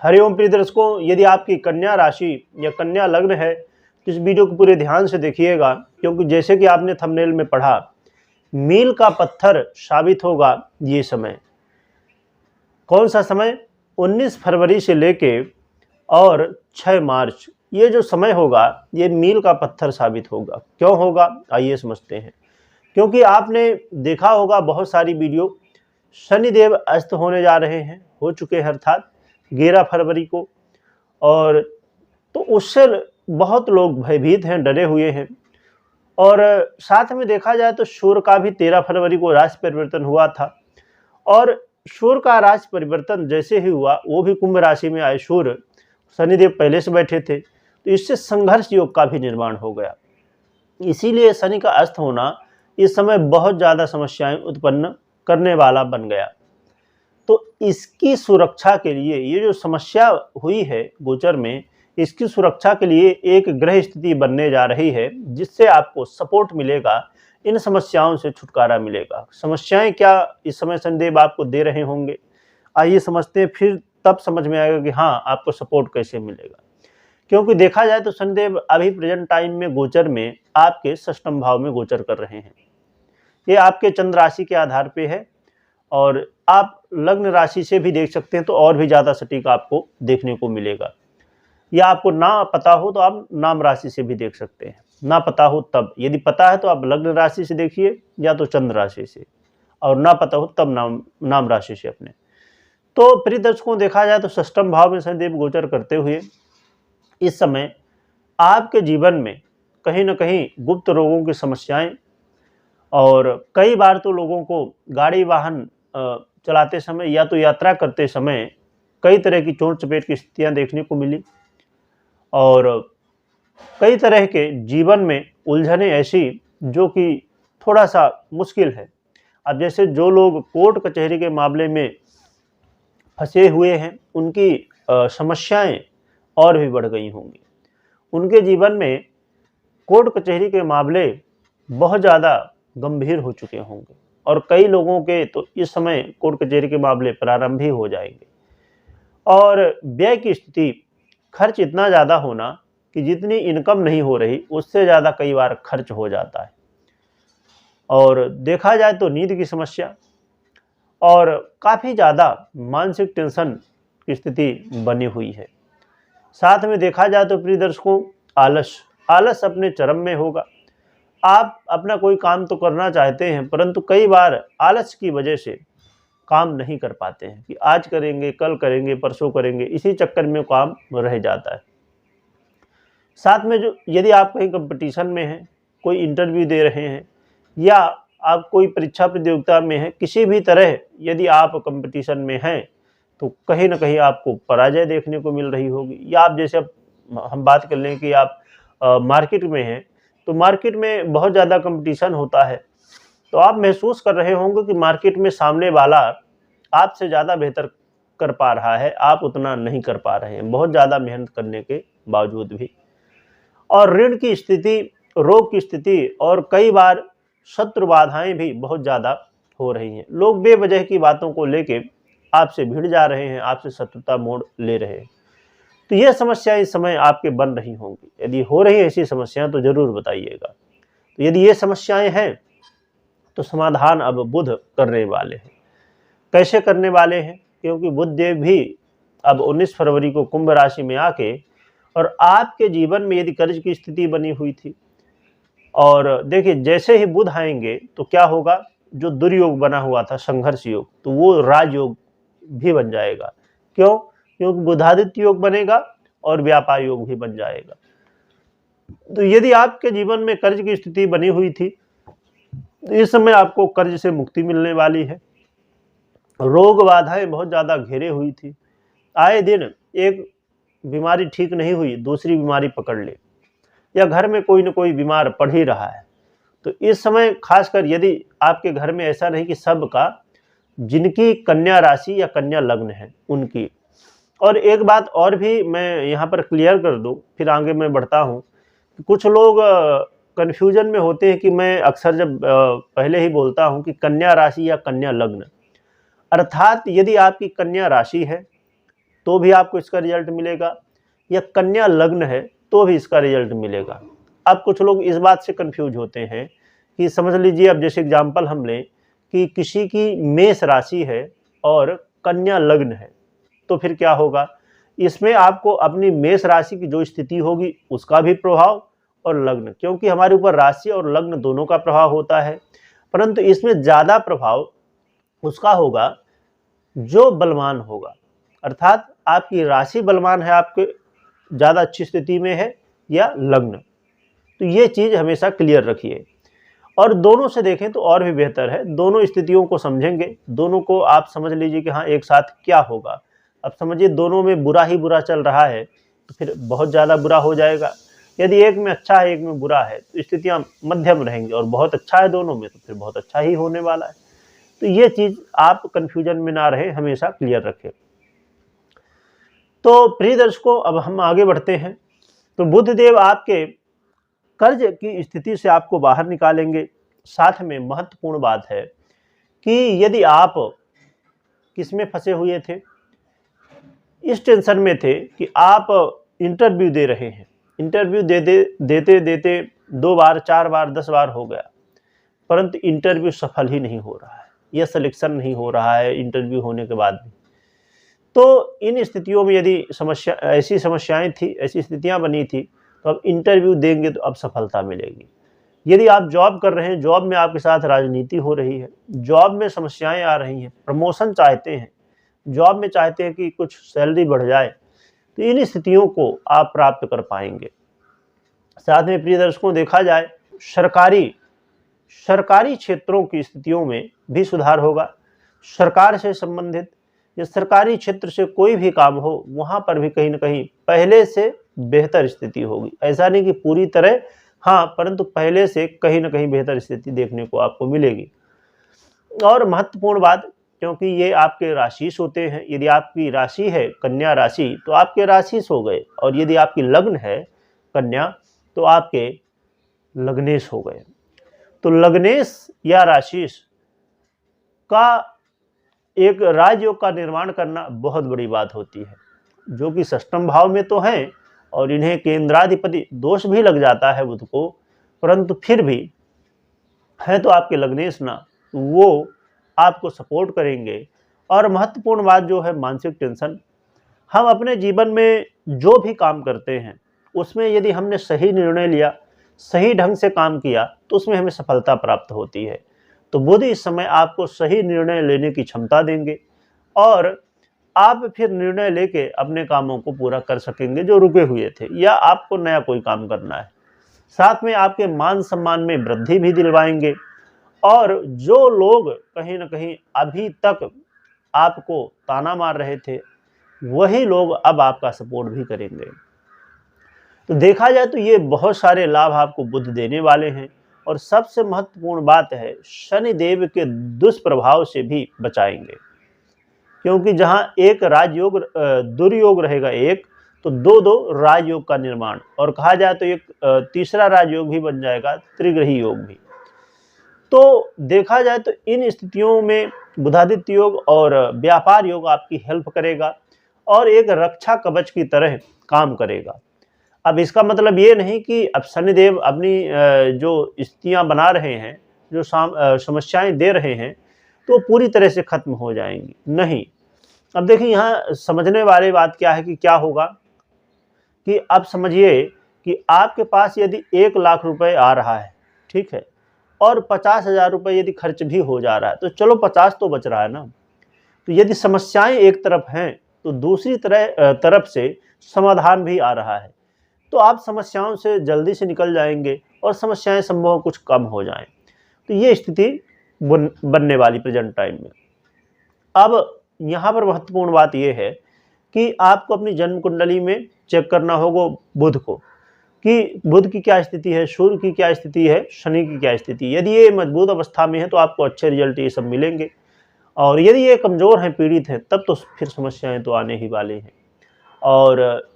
हरिओम प्रिय दर्शकों, यदि आपकी कन्या राशि या कन्या लग्न है तो इस वीडियो को पूरे ध्यान से देखिएगा, क्योंकि जैसे कि आपने थंबनेल में पढ़ा, मील का पत्थर साबित होगा ये समय। कौन सा समय? 19 फरवरी से लेके और 6 मार्च, ये जो समय होगा ये मील का पत्थर साबित होगा। क्यों होगा, आइए समझते हैं। क्योंकि आपने देखा होगा बहुत सारी वीडियो, शनिदेव अस्त होने जा रहे हैं, हो चुके हैं अर्थात 11 फरवरी को, और तो उससे बहुत लोग भयभीत हैं, डरे हुए हैं। और साथ में देखा जाए तो सूर्य का भी 13 फरवरी को राशि परिवर्तन हुआ था, और सूर्य का राशि परिवर्तन जैसे ही हुआ वो भी कुंभ राशि में आए सूर्य, शनिदेव पहले से बैठे थे, तो इससे संघर्ष योग का भी निर्माण हो गया। इसीलिए शनि का अस्त होना इस समय बहुत ज़्यादा समस्याएं उत्पन्न करने वाला बन गया। तो इसकी सुरक्षा के लिए, ये जो समस्या हुई है गोचर में, इसकी सुरक्षा के लिए एक ग्रह स्थिति बनने जा रही है, जिससे आपको सपोर्ट मिलेगा, इन समस्याओं से छुटकारा मिलेगा। समस्याएं क्या इस समय शनिदेव आपको दे रहे होंगे, आइए समझते हैं, फिर तब समझ में आएगा कि हाँ आपको सपोर्ट कैसे मिलेगा। क्योंकि देखा जाए तो शनिदेव अभी प्रेजेंट टाइम में गोचर में आपके षष्ठम भाव में गोचर कर रहे हैं। ये आपके चंद्र राशि के आधार पे है, और आप लग्न राशि से भी देख सकते हैं तो और भी ज़्यादा सटीक आपको देखने को मिलेगा। या आपको ना पता हो तो आप नाम राशि से भी देख सकते हैं, ना पता हो तब। यदि पता है तो आप लग्न राशि से देखिए या तो चंद्र राशि से, और ना पता हो तब नाम राशि से अपने। तो प्रिय दर्शकों, देखा जाए तो षष्ठम भाव में शनिदेव गोचर करते हुए इस समय आपके जीवन में कहीं ना कहीं गुप्त रोगों की समस्याएं, और कई बार तो लोगों को गाड़ी वाहन चलाते समय या तो यात्रा करते समय कई तरह की चोट चपेट की स्थितियां देखने को मिली, और कई तरह के जीवन में उलझने ऐसी जो कि थोड़ा सा मुश्किल है। अब जैसे जो लोग कोर्ट कचहरी के मामले में फंसे हुए हैं, उनकी समस्याएं और भी बढ़ गई होंगी। उनके जीवन में कोर्ट कचहरी के मामले बहुत ज़्यादा गंभीर हो चुके होंगे, और कई लोगों के तो इस समय कोर्ट कचहरी के मामले प्रारंभ ही हो जाएंगे। और व्यय की स्थिति, खर्च इतना ज़्यादा होना कि जितनी इनकम नहीं हो रही उससे ज़्यादा कई बार खर्च हो जाता है। और देखा जाए तो नींद की समस्या, और काफ़ी ज़्यादा मानसिक टेंशन की स्थिति बनी हुई है। साथ में देखा जाए तो प्रिय दर्शकों, आलस अपने चरम में होगा। आप अपना कोई काम तो करना चाहते हैं, परंतु कई बार आलस की वजह से काम नहीं कर पाते हैं कि आज करेंगे, कल करेंगे, परसों करेंगे, इसी चक्कर में काम रह जाता है। साथ में जो यदि आप कहीं कंपटीशन में हैं, कोई इंटरव्यू दे रहे हैं, या आप कोई परीक्षा प्रतियोगिता में हैं, किसी भी तरह यदि आप कंपटीशन में हैं तो कहीं ना कहीं आपको पराजय देखने को मिल रही होगी। या आप जैसे अब हम बात कर लें कि आप मार्केट में हैं, तो मार्केट में बहुत ज़्यादा कंपटीशन होता है, तो आप महसूस कर रहे होंगे कि मार्केट में सामने वाला आपसे ज़्यादा बेहतर कर पा रहा है, आप उतना नहीं कर पा रहे हैं, बहुत ज़्यादा मेहनत करने के बावजूद भी। और ऋण की स्थिति, रोग की स्थिति, और कई बार शत्रु बाधाएं भी बहुत ज़्यादा हो रही हैं। लोग बेवजह की बातों को लेके आपसे भिड़ जा रहे हैं, आपसे शत्रुता मोड़ ले रहे हैं। तो यह समस्या इस समय आपके बन रही होंगी। यदि हो रही है ऐसी समस्याएं तो जरूर बताइएगा। तो यदि ये समस्याएं हैं तो समाधान अब बुध करने वाले हैं। कैसे करने वाले हैं? क्योंकि बुध देव भी अब 19 फरवरी को कुंभ राशि में आके, और आपके जीवन में यदि कर्ज की स्थिति बनी हुई थी, और देखिए जैसे ही बुध आएंगे तो क्या होगा, जो दुर्योग बना हुआ था संघर्ष योग, तो वो राजयोग भी बन जाएगा। क्यों? क्योंकि बुधादित्य योग बनेगा और व्यापार योग भी बन जाएगा। तो यदि आपके जीवन में कर्ज की स्थिति बनी हुई थी तो इस समय आपको कर्ज से मुक्ति मिलने वाली है। रोग बाधाएं बहुत ज़्यादा घेरे हुई थी, आए दिन एक बीमारी ठीक नहीं हुई दूसरी बीमारी पकड़ ले, या घर में कोई न कोई बीमार पड़ ही रहा है। तो इस समय खासकर यदि आपके घर में ऐसा नहीं कि सबका, जिनकी कन्या राशि या कन्या लग्न है उनकी। और एक बात और भी मैं यहाँ पर क्लियर कर दूँ, फिर आगे मैं बढ़ता हूँ। कुछ लोग कन्फ्यूजन में होते हैं कि मैं अक्सर जब पहले ही बोलता हूँ कि कन्या राशि या कन्या लग्न, अर्थात यदि आपकी कन्या राशि है तो भी आपको इसका रिजल्ट मिलेगा, या कन्या लग्न है तो भी इसका रिजल्ट मिलेगा। अब कुछ लोग इस बात से कंफ्यूज होते हैं कि समझ लीजिए, अब जैसे एग्जाम्पल हम लें कि किसी की मेष राशि है और कन्या लग्न है, तो फिर क्या होगा, इसमें आपको अपनी मेष राशि की जो स्थिति होगी उसका भी प्रभाव, और लग्न, क्योंकि हमारे ऊपर राशि और लग्न दोनों का प्रभाव होता है, परंतु इसमें ज़्यादा प्रभाव उसका होगा जो बलवान होगा। अर्थात आपकी राशि बलवान है, आपके ज़्यादा अच्छी स्थिति में है, या लग्न। तो ये चीज़ हमेशा क्लियर रखिए। और दोनों से देखें तो और भी बेहतर है, दोनों स्थितियों को समझेंगे, दोनों को आप समझ लीजिए कि हाँ एक साथ क्या होगा। अब समझिए दोनों में बुरा ही बुरा चल रहा है तो फिर बहुत ज़्यादा बुरा हो जाएगा। यदि एक में अच्छा है एक में बुरा है तो स्थितियाँ मध्यम रहेंगी, और बहुत अच्छा है दोनों में तो फिर बहुत अच्छा ही होने वाला है। तो ये चीज़ आप कन्फ्यूजन में ना रहे, हमेशा क्लियर रखें। तो प्रिय दर्शकों, अब हम आगे बढ़ते हैं। तो बुधदेव आपके कर्ज की स्थिति से आपको बाहर निकालेंगे। साथ में महत्वपूर्ण बात है कि यदि आप किसमें फंसे हुए थे, इस टेंशन में थे कि आप इंटरव्यू दे रहे हैं, इंटरव्यू देते देते 2 बार 4 बार 10 बार हो गया, परंतु इंटरव्यू सफल ही नहीं हो रहा है, यह सिलेक्शन नहीं हो रहा है इंटरव्यू होने के बाद भी। तो इन स्थितियों में यदि ऐसी समस्याएं थी, ऐसी स्थितियां बनी थी, तो अब इंटरव्यू देंगे तो अब सफलता मिलेगी। यदि आप जॉब कर रहे हैं, जॉब में आपके साथ राजनीति हो रही है, जॉब में समस्याएं आ रही हैं, प्रमोशन चाहते हैं, जॉब में चाहते हैं कि कुछ सैलरी बढ़ जाए, तो इन स्थितियों को आप प्राप्त कर पाएंगे। साथ में प्रिय दर्शकों, देखा जाए सरकारी क्षेत्रों की स्थितियों में भी सुधार होगा। सरकार से संबंधित या सरकारी क्षेत्र से कोई भी काम हो, वहाँ पर भी कहीं ना कहीं पहले से बेहतर स्थिति होगी। ऐसा नहीं कि पूरी तरह, हाँ, परंतु पहले से कहीं ना कहीं बेहतर स्थिति देखने को आपको मिलेगी। और महत्वपूर्ण बात, क्योंकि ये आपके राशिश होते हैं, यदि आपकी राशि है कन्या राशि तो आपके राशिश हो गए, और यदि आपकी लग्न है कन्या तो आपके लग्नेश हो गए। तो लग्नेश या राशिश का एक राजयोग का निर्माण करना बहुत बड़ी बात होती है, जो कि षष्ठम भाव में तो हैं और इन्हें केंद्राधिपति दोष भी लग जाता है बुध को, परंतु फिर भी है तो आपके लग्नेश ना, वो आपको सपोर्ट करेंगे। और महत्वपूर्ण बात जो है, मानसिक टेंशन, हम अपने जीवन में जो भी काम करते हैं उसमें यदि हमने सही निर्णय लिया, सही ढंग से काम किया, तो उसमें हमें सफलता प्राप्त होती है। तो बुध इस समय आपको सही निर्णय लेने की क्षमता देंगे, और आप फिर निर्णय लेके अपने कामों को पूरा कर सकेंगे जो रुके हुए थे, या आपको नया कोई काम करना है। साथ में आपके मान सम्मान में वृद्धि भी दिलवाएंगे, और जो लोग कहीं ना कहीं अभी तक आपको ताना मार रहे थे, वही लोग अब आपका सपोर्ट भी करेंगे। तो देखा जाए तो ये बहुत सारे लाभ आपको बुध देने वाले हैं। और सबसे महत्वपूर्ण बात है, शनिदेव के दुष्प्रभाव से भी बचाएंगे, क्योंकि जहां एक राजयोग दुर्योग रहेगा एक, तो दो राजयोग का निर्माण, और कहा जाए तो एक तीसरा राजयोग भी बन जाएगा, त्रिग्रही योग भी। तो देखा जाए तो इन स्थितियों में बुधादित्य योग और व्यापार योग आपकी हेल्प करेगा, और एक रक्षा कवच की तरह काम करेगा। अब इसका मतलब ये नहीं कि अब शनिदेव अपनी जो स्थितियां बना रहे हैं, जो समस्याएं दे रहे हैं, तो पूरी तरह से खत्म हो जाएंगी, नहीं। अब देखिए, यहाँ समझने वाली बात क्या है कि क्या होगा कि अब समझिए कि आपके पास यदि 1 लाख रुपए आ रहा है, ठीक है, और 50,000 रुपये यदि खर्च भी हो जा रहा है, तो चलो 50 तो बच रहा है ना। तो यदि समस्याएं एक तरफ हैं तो दूसरी तरफ से समाधान भी आ रहा है, तो आप समस्याओं से जल्दी से निकल जाएंगे और समस्याएं संभव कुछ कम हो जाएं। तो ये स्थिति बनने वाली प्रेजेंट टाइम में। अब यहाँ पर महत्वपूर्ण बात यह है कि आपको अपनी जन्म कुंडली में चेक करना होगा बुध को, कि बुध की क्या स्थिति है, सूर्य की क्या स्थिति है, शनि की क्या स्थिति। यदि ये मजबूत अवस्था में है तो आपको अच्छे रिजल्ट ये सब मिलेंगे, और यदि ये कमज़ोर हैं, पीड़ित हैं, तब तो फिर समस्याएं तो आने ही वाली हैं, और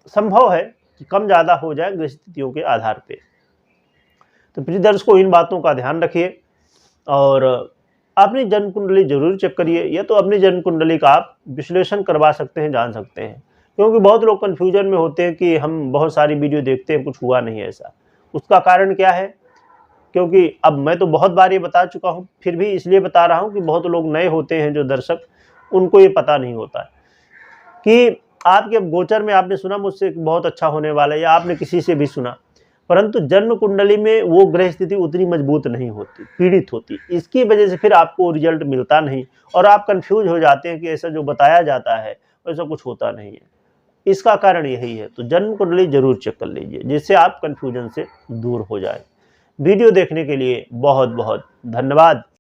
संभव है कि कम ज़्यादा हो जाए ग्रह स्थितियों के आधार पे। तो प्रिय दर्शकों, इन बातों का ध्यान रखिए। और अपनी जन्म कुंडली जरूर चेक करिए, या तो अपनी जन्म कुंडली का आप विश्लेषण करवा सकते हैं, जान सकते हैं। क्योंकि बहुत लोग कन्फ्यूजन में होते हैं कि हम बहुत सारी वीडियो देखते हैं, कुछ हुआ नहीं ऐसा। उसका कारण क्या है? क्योंकि अब मैं तो बहुत बार ये बता चुका हूँ, फिर भी इसलिए बता रहा हूँ कि बहुत लोग नए होते हैं जो दर्शक, उनको ये पता नहीं होता है कि आपके अब गोचर में आपने सुना मुझसे बहुत अच्छा होने वाला है, या आपने किसी से भी सुना, परंतु जन्म कुंडली में वो ग्रह स्थिति उतनी मजबूत नहीं होती, पीड़ित होती। इसकी वजह से फिर आपको रिजल्ट मिलता नहीं और आप कंफ्यूज हो जाते हैं कि ऐसा जो बताया जाता है वैसा कुछ होता नहीं है। इसका कारण यही है। तो जन्म कुंडली जरूर चेक कर लीजिए, जिससे आप कंफ्यूजन से दूर हो जाए। वीडियो देखने के लिए बहुत बहुत धन्यवाद।